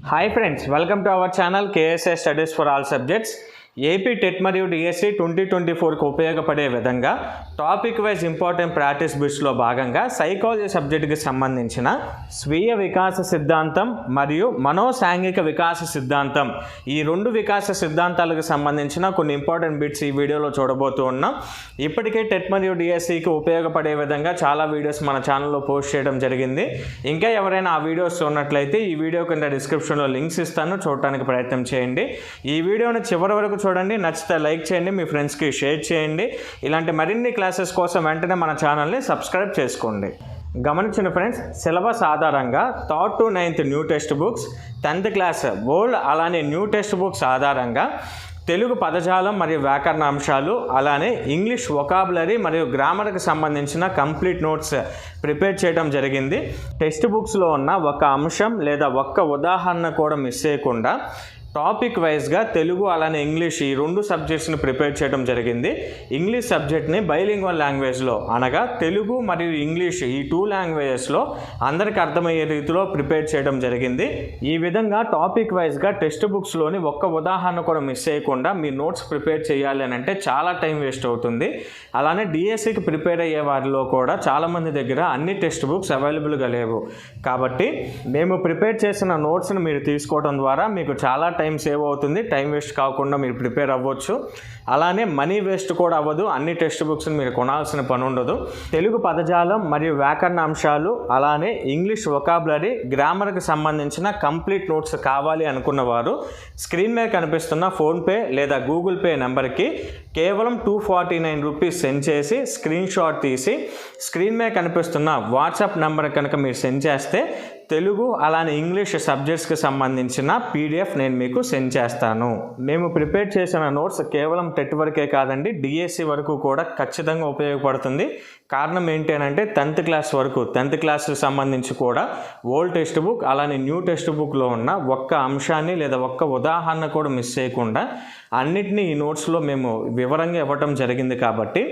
Hi friends, welcome to our channel KSA Studies for All Subjects. AP TET మరియు DSC 2024కు ఉపయోగపడే విధంగా topic wise important practice బిట్స్లో భాగంగా psychology సబ్జెక్టుకి సంబంధించిన స్వీయ వికాస సిద్ధాంతం మరియు మనోసాంఘిక వికాస సిద్ధాంతం ఈ రెండు వికాస సిద్ధాంతాలకు సంబంధించిన కొన్ని ఇంపార్టెంట్ బిట్స్ ఈ వీడియోలో చూడబోతూ ఉన్నాం. ఇప్పటికే టెట్ మరియు డిఎస్సికి ఉపయోగపడే విధంగా చాలా వీడియోస్ మన ఛానల్లో పోస్ట్ చేయడం జరిగింది. ఇంకా ఎవరైనా ఆ వీడియోస్ చూడనట్లయితే ఈ వీడియో కింద డిస్క్రిప్షన్లో లింక్స్ ఇస్తాను, చూడటానికి ప్రయత్నం చేయండి. ఈ వీడియోని చివరి వరకు చూడండి, నచ్చితే లైక్ చేయండి, మీ ఫ్రెండ్స్కి షేర్ చేయండి. ఇలాంటి మరిన్ని క్లాసెస్ కోసం వెంటనే మన ఛానల్ని సబ్స్క్రైబ్ చేసుకోండి. గమనించిన ఫ్రెండ్స్, సిలబస్ ఆధారంగా 3rd to 9th new text books, 10th class old అలానే న్యూ టెక్స్ట్ బుక్స్ ఆధారంగా తెలుగు పదజాలం మరియు వ్యాకరణ అంశాలు అలానే ఇంగ్లీష్ వొకాబులరీ మరియు గ్రామర్కి సంబంధించిన కంప్లీట్ నోట్స్ ప్రిపేర్ చేయడం జరిగింది. టెక్స్ట్ బుక్స్లో ఉన్న ఒక అంశం లేదా ఒక్క ఉదాహరణ కూడా మిస్ చేయకుండా టాపిక్ వైజ్గా తెలుగు అలానే ఇంగ్లీష్ ఈ రెండు సబ్జెక్ట్స్ని ప్రిపేర్ చేయడం జరిగింది. ఇంగ్లీష్ సబ్జెక్ట్ని బైలింగ్వల్ లాంగ్వేజ్లో అనగా తెలుగు మరియు ఇంగ్లీష్ ఈ 2 లాంగ్వేజెస్లో అందరికి అర్థమయ్యే రీతిలో ప్రిపేర్ చేయడం జరిగింది. ఈ విధంగా టాపిక్ వైజ్గా టెక్స్ట్ బుక్స్లోని ఒక్క ఉదాహరణ కూడా మిస్ చేయకుండా మీ నోట్స్ ప్రిపేర్ చేయాలి అని అంటే చాలా టైం వేస్ట్ అవుతుంది. అలానే డిఎస్సికి ప్రిపేర్ అయ్యే వారిలో కూడా చాలామంది దగ్గర అన్ని టెక్స్ట్ బుక్స్ అవైలబుల్గా లేవు. కాబట్టి మేము ప్రిపేర్ చేసిన నోట్స్ని మీరు తీసుకోవడం ద్వారా మీకు చాలా టైం సేవ్ అవుతుంది. టైం వేస్ట్ కాకుండా మీరు ప్రిపేర్ అవ్వచ్చు. అలానే మనీ వేస్ట్ కూడా అవ్వదు. అన్ని టెక్స్ట్ బుక్స్ని మీరు కొనాల్సిన పని ఉండదు. తెలుగు పదజాలం మరియు వ్యాకరణ అంశాలు అలానే ఇంగ్లీష్ వొకాబులరీ గ్రామర్కి సంబంధించిన కంప్లీట్ నోట్స్ కావాలి అనుకున్న వారు స్క్రీన్ మీద కనిపిస్తున్న ఫోన్పే లేదా గూగుల్ పే నెంబర్కి కేవలం 249 రూపీస్ సెండ్ చేసి స్క్రీన్ షాట్ తీసి స్క్రీన్ మీద కనిపిస్తున్న వాట్సాప్ నెంబర్ కనుక మీరు సెండ్ చేస్తే తెలుగు అలానే ఇంగ్లీష్ సబ్జెక్ట్స్కి సంబంధించిన పీడిఎఫ్ నేను మీకు సెండ్ చేస్తాను. మేము ప్రిపేర్ చేసిన నోట్స్ కేవలం టెట్ వరకే కాదండి, డిఎస్సి వరకు కూడా ఖచ్చితంగా ఉపయోగపడుతుంది. కారణం ఏంటి అని అంటే 10th క్లాస్ వరకు 10th క్లాస్కి సంబంధించి కూడా ఓల్డ్ టెక్స్ట్ బుక్ అలానే న్యూ టెక్స్ట్ బుక్లో ఉన్న ఒక్క అంశాన్ని లేదా ఒక్క ఉదాహరణ కూడా మిస్ చేయకుండా అన్నిటినీ ఈ నోట్స్లో మేము వివరంగా ఇవ్వటం జరిగింది. కాబట్టి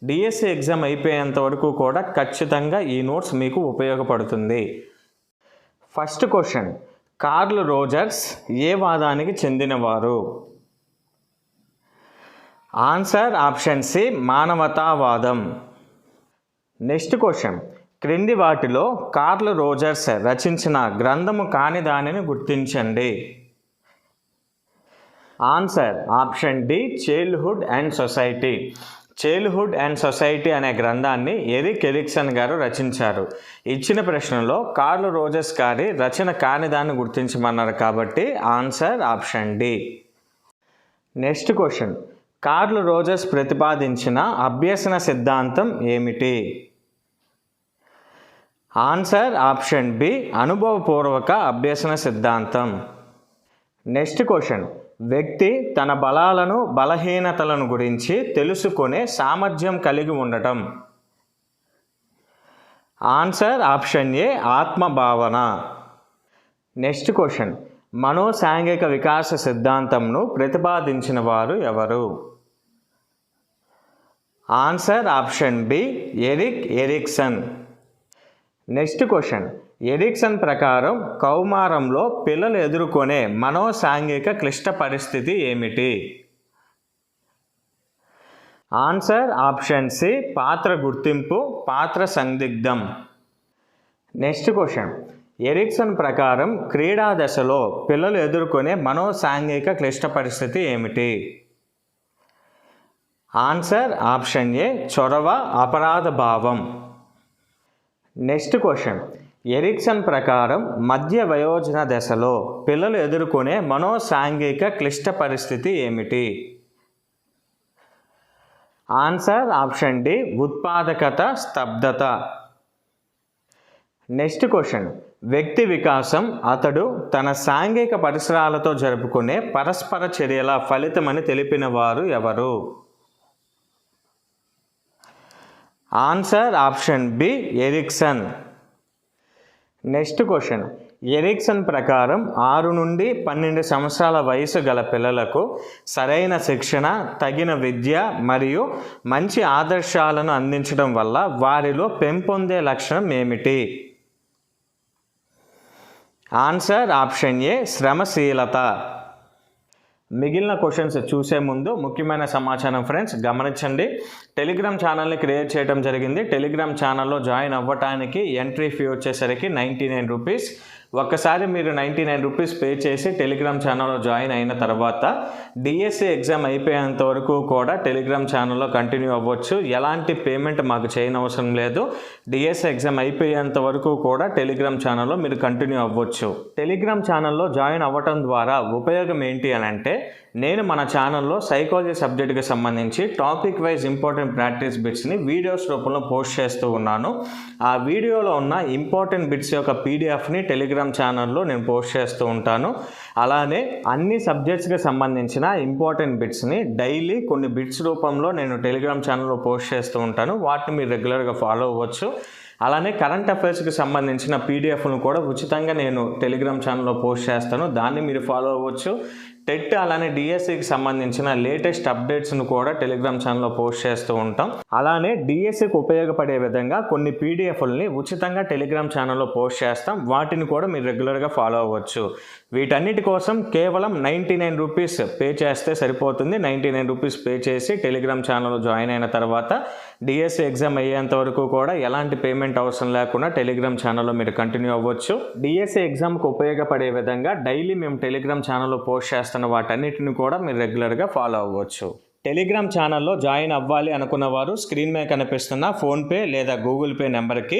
డిఎస్సి ఎగ్జామ్ అయిపోయేంత వరకు కూడా ఖచ్చితంగా ఈ నోట్స్ మీకు ఉపయోగపడుతుంది. ఫస్ట్ క్వశ్చన్, కార్ల్ రోజర్స్ ఏ వాదానికి చెందినవారు? ఆన్సర్ ఆప్షన్ సి, మానవతావాదం. నెక్స్ట్ క్వశ్చన్, క్రింది వాటిలో కార్ల్ రోజర్స్ రచించిన గ్రంథము కాని దానిని గుర్తించండి. Answer option D, childhood and society. Childhood and society అనే గ్రంథాన్ని ఎరిక్ ఎరిక్సన్ గారు రచించారు. ఇచ్చిన ప్రశ్నలో కార్ల్ రోజర్స్ గారి రచన కాని దాన్ని గుర్తించమన్నారు కాబట్టి answer option D. Next question, Carl Rogers ప్రతిపాదించిన అభ్యసన సిద్ధాంతం ఏమిటి? ఆన్సర్ ఆప్షన్ బి, అనుభవపూర్వక అభ్యసన సిద్ధాంతం. నెక్స్ట్ క్వశ్చన్, వ్యక్తి తన బలాలను బలహీనతలను గురించి తెలుసుకునే సామర్థ్యం కలిగి ఉండటం. ఆన్సర్ ఆప్షన్ ఏ, ఆత్మభావన. నెక్స్ట్ క్వశ్చన్, మనోసాంఘిక వికాస సిద్ధాంతంను ప్రతిపాదించిన వారు ఎవరు? Answer option B, Erik Erikson. Next question, Erikson ప్రకారం కౌమారంలో పిల్లలు ఎదుర్కొనే మనోసాంఘిక క్లిష్ట పరిస్థితి ఏమిటి? ఆన్సర్ ఆప్షన్ సి, పాత్ర గుర్తింపు, పాత్ర సందిగ్ధం. నెక్స్ట్ క్వశ్చన్, ఎరిక్సన్ ప్రకారం క్రీడా దశలో పిల్లలు ఎదుర్కొనే మనోసాంఘిక క్లిష్ట పరిస్థితి ఏమిటి? ఆన్సర్ ఆప్షన్ ఏ, చొరవ, అపరాధ భావం. నెక్స్ట్ క్వశ్చన్, ఎరిక్సన్ ప్రకారం మధ్య వయోజన దశలో పిల్లలు ఎదుర్కొనే మనోసాంఘిక క్లిష్ట పరిస్థితి ఏమిటి? ఆన్సర్ ఆప్షన్ డి, ఉత్పాదకత, స్తబ్దత. నెక్స్ట్ క్వశ్చన్, వ్యక్తి వికాసం అతడు తన సాంఘిక పరిసరాలతో జరుపుకునే పరస్పర చర్యల ఫలితమని తెలిపిన వారు ఎవరు? Answer option B, Erikson. Next question, Erikson ప్రకారం 6 నుండి 12 సంవత్సరాల వయసు గల పిల్లలకు సరైన శిక్షణ, తగిన విద్య మరియు మంచి ఆదర్శాలను అందించడం వల్ల వారిలో పెంపొందే లక్షణం ఏమిటి? ఆన్సర్ ఆప్షన్ ఏ శ్రమశీలత. మిగిలిన క్వశ్చన్స్ చూసే ముందు ముఖ్యమైన సమాచారం ఫ్రెండ్స్ గమనించండి. టెలిగ్రామ్ ఛానల్ని క్రియేట్ చేయడం జరిగింది. టెలిగ్రామ్ ఛానల్లో జాయిన్ అవ్వటానికి ఎంట్రీ ఫీ వచ్చేసరికి 99 రూపీస్. ఒక్కసారి మీరు 99 రూపీస్ పే చేసి టెలిగ్రామ్ ఛానల్లో జాయిన్ అయిన తర్వాత డిఎస్సి ఎగ్జామ్ అయిపోయేంత వరకు కూడా టెలిగ్రామ్ ఛానల్లో కంటిన్యూ అవ్వచ్చు. ఎలాంటి పేమెంట్ మాకు చేయనవసరం లేదు. డిఎస్సి ఎగ్జామ్ అయిపోయేంత వరకు కూడా టెలిగ్రామ్ ఛానల్లో మీరు కంటిన్యూ అవ్వచ్చు. టెలిగ్రామ్ ఛానల్లో జాయిన్ అవ్వటం ద్వారా ఉపయోగం ఏంటి అని అంటే, నేను మన ఛానల్లో సైకాలజీ సబ్జెక్ట్కి సంబంధించి టాపిక్ వైజ్ ఇంపార్టెంట్ ప్రాక్టీస్ బిట్స్ని వీడియోస్ రూపంలో పోస్ట్ చేస్తూ ఉన్నాను. ఆ వీడియోలో ఉన్న ఇంపార్టెంట్ బిట్స్ యొక్క పీడిఎఫ్ని టెలిగ్రామ్ ఛానల్లో నేను పోస్ట్ చేస్తూ ఉంటాను. అలానే అన్ని సబ్జెక్ట్స్కి సంబంధించిన ఇంపార్టెంట్ బిట్స్ని డైలీ కొన్ని బిట్స్ రూపంలో నేను టెలిగ్రామ్ ఛానల్లో పోస్ట్ చేస్తూ ఉంటాను. వాటిని మీరు రెగ్యులర్గా ఫాలో అవ్వచ్చు. అలానే కరెంట్ అఫైర్స్కి సంబంధించిన పీడిఎఫ్ను కూడా ఉచితంగా నేను టెలిగ్రామ్ ఛానల్లో పోస్ట్ చేస్తాను. దాన్ని మీరు ఫాలో అవ్వచ్చు. టెట్ అలానే డిఎస్సికి సంబంధించిన లేటెస్ట్ అప్డేట్స్ను కూడా టెలిగ్రామ్ ఛానల్లో పోస్ట్ చేస్తూ ఉంటాం. అలానే డిఎస్సికి ఉపయోగపడే విధంగా కొన్ని పీడిఎఫ్లని ఉచితంగా టెలిగ్రామ్ ఛానల్లో పోస్ట్ చేస్తాం. వాటిని కూడా మీరు రెగ్యులర్గా ఫాలో అవ్వచ్చు. వీటన్నిటి కోసం కేవలం 99 రూపీస్ పే చేస్తే సరిపోతుంది. 99 రూపీస్ పే చేసి టెలిగ్రామ్ ఛానల్లో జాయిన్ అయిన తర్వాత డిఎస్సి ఎగ్జామ్ అయ్యేంత వరకు కూడా ఎలాంటి పేమెంట్ అవసరం లేకుండా టెలిగ్రామ్ ఛానల్లో మీరు కంటిన్యూ అవ్వచ్చు. డిఎస్సి ఎగ్జామ్కి ఉపయోగపడే విధంగా డైలీ మేము టెలిగ్రామ్ ఛానల్లో పోస్ట్ చేస్తున్న వాటన్నిటిని కూడా మీరు రెగ్యులర్గా ఫాలో అవ్వచ్చు. టెలిగ్రామ్ ఛానల్లో జాయిన్ అవ్వాలి అనుకున్న వారు స్క్రీన్ మీద కనిపిస్తున్న ఫోన్పే లేదా గూగుల్ పే నెంబర్కి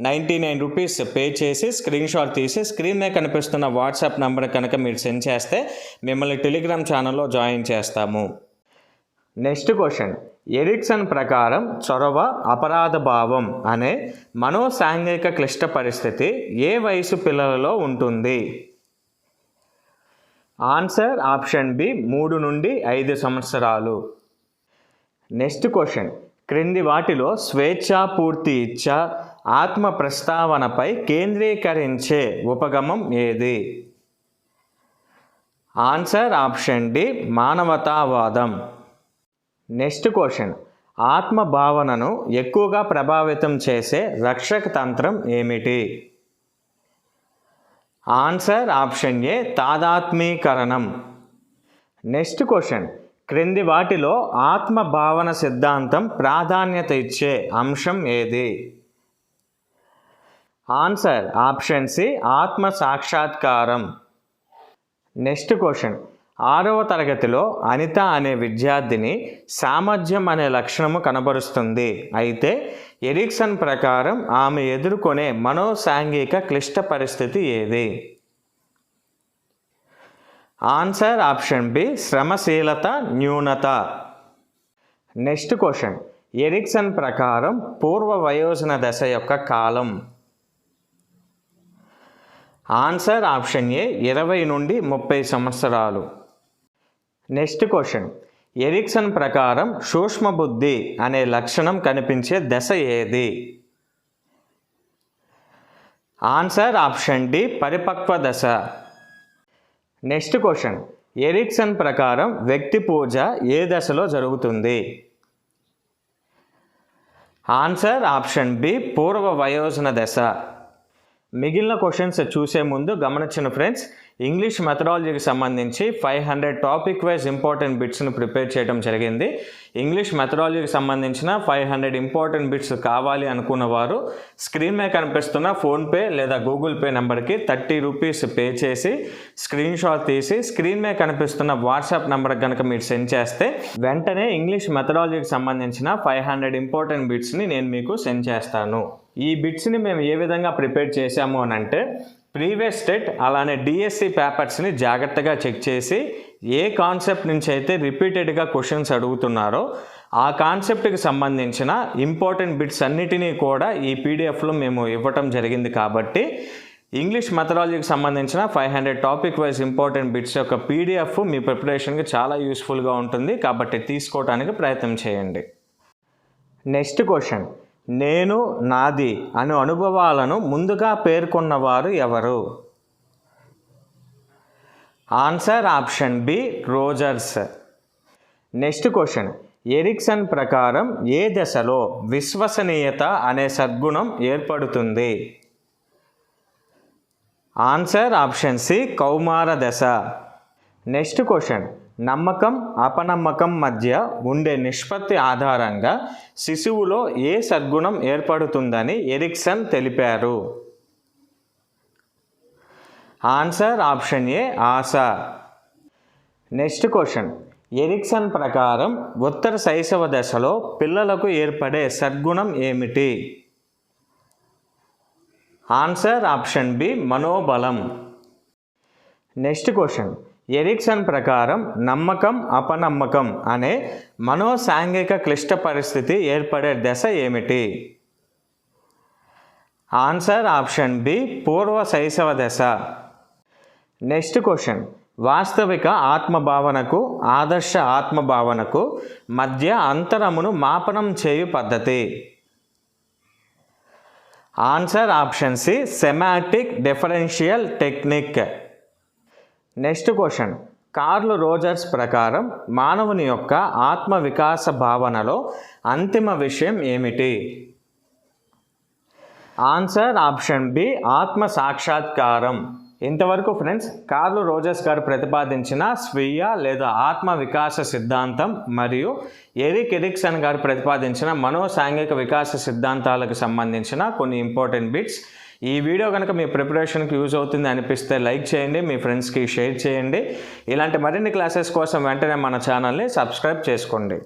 99 రూపీస్ పే చేసి స్క్రీన్ షాట్ తీసి స్క్రీన్ మీద కనిపిస్తున్న వాట్సాప్ నెంబర్ కనుక మీరు సెండ్ చేస్తే మిమ్మల్ని టెలిగ్రామ్ ఛానల్లో జాయిన్ చేస్తాము. Next question. ఎరిక్సన్ ప్రకారం చొరవ, అపరాధ భావం అనే మనోసాంఘిక క్లిష్ట పరిస్థితి ఏ వయసు పిల్లలలో ఉంటుంది? ఆన్సర్ ఆప్షన్ బి 3 నుండి 5 సంవత్సరాలు. Next question. క్రింది వాటిలో స్వేచ్ఛాపూర్తి ఇచ్చ, ఆత్మ ప్రస్తావనపై కేంద్రీకరించే ఉపగమం ఏది? ఆన్సర్ ఆప్షన్ డి మానవతావాదం. Next question. ఆత్మ భావనను ఎక్కువగా ప్రభావితం చేసే రక్షక తంత్రం ఏమిటి? ఆన్సర్ ఆప్షన్ ఏ తాదాత్మీకరణం. Next question. క్రింది వాటిలో ఆత్మ భావన సిద్ధాంతం ప్రాధాన్యత ఇచ్చే అంశం ఏది? ఆన్సర్ ఆప్షన్ సి ఆత్మ సాక్షాత్కారం. Next question. 6వ తరగతిలో అనిత అనే విద్యార్థిని సామర్థ్యం అనే లక్షణము కనబరుస్తుంది. అయితే ఎరిక్సన్ ప్రకారం ఆమె ఎదుర్కొనే మనోసాంఘిక క్లిష్ట పరిస్థితి ఏది? ఆన్సర్ ఆప్షన్ బి శ్రమశీలత న్యూనత. Next question. ఎరిక్సన్ ప్రకారం పూర్వ వయోజన దశ యొక్క కాలం? ఆన్సర్ ఆప్షన్ ఏ 20 నుండి 30 సంవత్సరాలు. Next question. ఎరిక్సన్ ప్రకారం సూక్ష్మ బుద్ధి అనే లక్షణం కనిపించే దశ ఏది? ఆన్సర్ ఆప్షన్ డి పరిపక్వ దశ. Next question. ఎరిక్సన్ ప్రకారం వ్యక్తి పూజ ఏ దశలో జరుగుతుంది? ఆన్సర్ ఆప్షన్ బి పూర్వ వయోజన దశ. మిగిలిన క్వశ్చన్స్ చూసే ముందు గమనించిన ఫ్రెండ్స్, ఇంగ్లీష్ మెథడాలజీకి సంబంధించి 500 టాపిక్ వైజ్ ఇంపార్టెంట్ బిట్స్ని ప్రిపేర్ చేయడం జరిగింది. ఇంగ్లీష్ మెథడాలజీకి సంబంధించిన 500 ఇంపార్టెంట్ బిట్స్ కావాలి అనుకున్న వారు స్క్రీన్ మీద కనిపిస్తున్న ఫోన్పే లేదా గూగుల్ పే నెంబర్కి 30 రూపీస్ పే చేసి స్క్రీన్ షాట్ తీసి స్క్రీన్ మీద కనిపిస్తున్న వాట్సాప్ నెంబర్ కనుక మీరు సెండ్ చేస్తే వెంటనే ఇంగ్లీష్ మెథడాలజీకి సంబంధించిన 500 ఇంపార్టెంట్ బిట్స్ని నేను మీకు సెండ్ చేస్తాను. ఈ బిట్స్ని మేము ఏ విధంగా ప్రిపేర్ చేశాము అని అంటే, ప్రీవియస్ స్టేట్ అలానే డిఎస్సి పేపర్స్ని జాగ్రత్తగా చెక్ చేసి ఏ కాన్సెప్ట్ నుంచి అయితే రిపీటెడ్గా క్వశ్చన్స్ అడుగుతున్నారో ఆ కాన్సెప్ట్కి సంబంధించిన ఇంపార్టెంట్ బిట్స్ అన్నిటినీ కూడా ఈ పీడిఎఫ్లో మేము ఇవ్వటం జరిగింది. కాబట్టి ఇంగ్లీష్ మెథడాలజీకి సంబంధించిన 500 టాపిక్ వైజ్ ఇంపార్టెంట్ బిట్స్ యొక్క పీడిఎఫ్ మీ ప్రిపరేషన్కి చాలా యూస్ఫుల్గా ఉంటుంది. కాబట్టి తీసుకోవడానికి ప్రయత్నం చేయండి. Next question. నేను, నాది అను అనుభవాలను ముందుగా పేర్కొన్నవారు ఎవరు? Answer option B Rogers. Next question. Erikson ప్రకారం ఏ దశలో విశ్వసనీయత అనే సద్గుణం ఏర్పడుతుంది? ఆన్సర్ ఆప్షన్ సి కౌమార దశ. నెక్స్ట్ క్వశ్చన్, నమ్మకం అపనమ్మకం మధ్య ఉండే నిష్పత్తి ఆధారంగా శిశువులో ఏ సద్గుణం ఏర్పడుతుందని ఎరిక్సన్ తెలిపారు? ఆన్సర్ ఆప్షన్ ఏ ఆశ. నెక్స్ట్ క్వశ్చన్, ఎరిక్సన్ ప్రకారం ఉత్తర శైశవ దశలో పిల్లలకు ఏర్పడే సద్గుణం ఏమిటి? ఆన్సర్ ఆప్షన్ బి మనోబలం. నెక్స్ట్ క్వశ్చన్, ఎరిక్సన్ ప్రకారం నమ్మకం అపనమ్మకం అనే మనోసాంఘిక క్లిష్ట పరిస్థితి ఏర్పడే దశ ఏమిటి? ఆన్సర్ ఆప్షన్ బి పూర్వ శైశవ దశ. నెక్స్ట్ క్వశ్చన్, వాస్తవిక ఆత్మభావనకు ఆదర్శ ఆత్మభావనకు మధ్య అంతరమును మాపనం చేయు పద్ధతి? Answer option C semantic differential technique. Next question, Carl Rogers ప్రకారం మానవుని యొక్క ఆత్మ వికాస భావనలో అంతిమ విషయం ఏమిటి? ఆన్సర్ ఆప్షన్ బి ఆత్మ సాక్షాత్కారం. ఇంతవరకు ఫ్రెండ్స్ కార్ల్ రోజర్స్ గారు ప్రతిపాదించిన స్వీయ లేదా ఆత్మ వికాస సిద్ధాంతం మరియు ఎరిక్సన్ గారు ప్రతిపాదించిన మనోసాంఘిక వికాస సిద్ధాంతాలకు సంబంధించిన కొన్ని ఇంపార్టెంట్ బిట్స్. ఈ వీడియో కనుక మీ ప్రిపరేషన్కి యూజ్ అవుతుంది అనిపిస్తే లైక్ చేయండి, మీ ఫ్రెండ్స్కి షేర్ చేయండి. ఇలాంటి మరిన్ని క్లాసెస్ కోసం వెంటనే మన ఛానల్ని సబ్స్క్రైబ్ చేసుకోండి.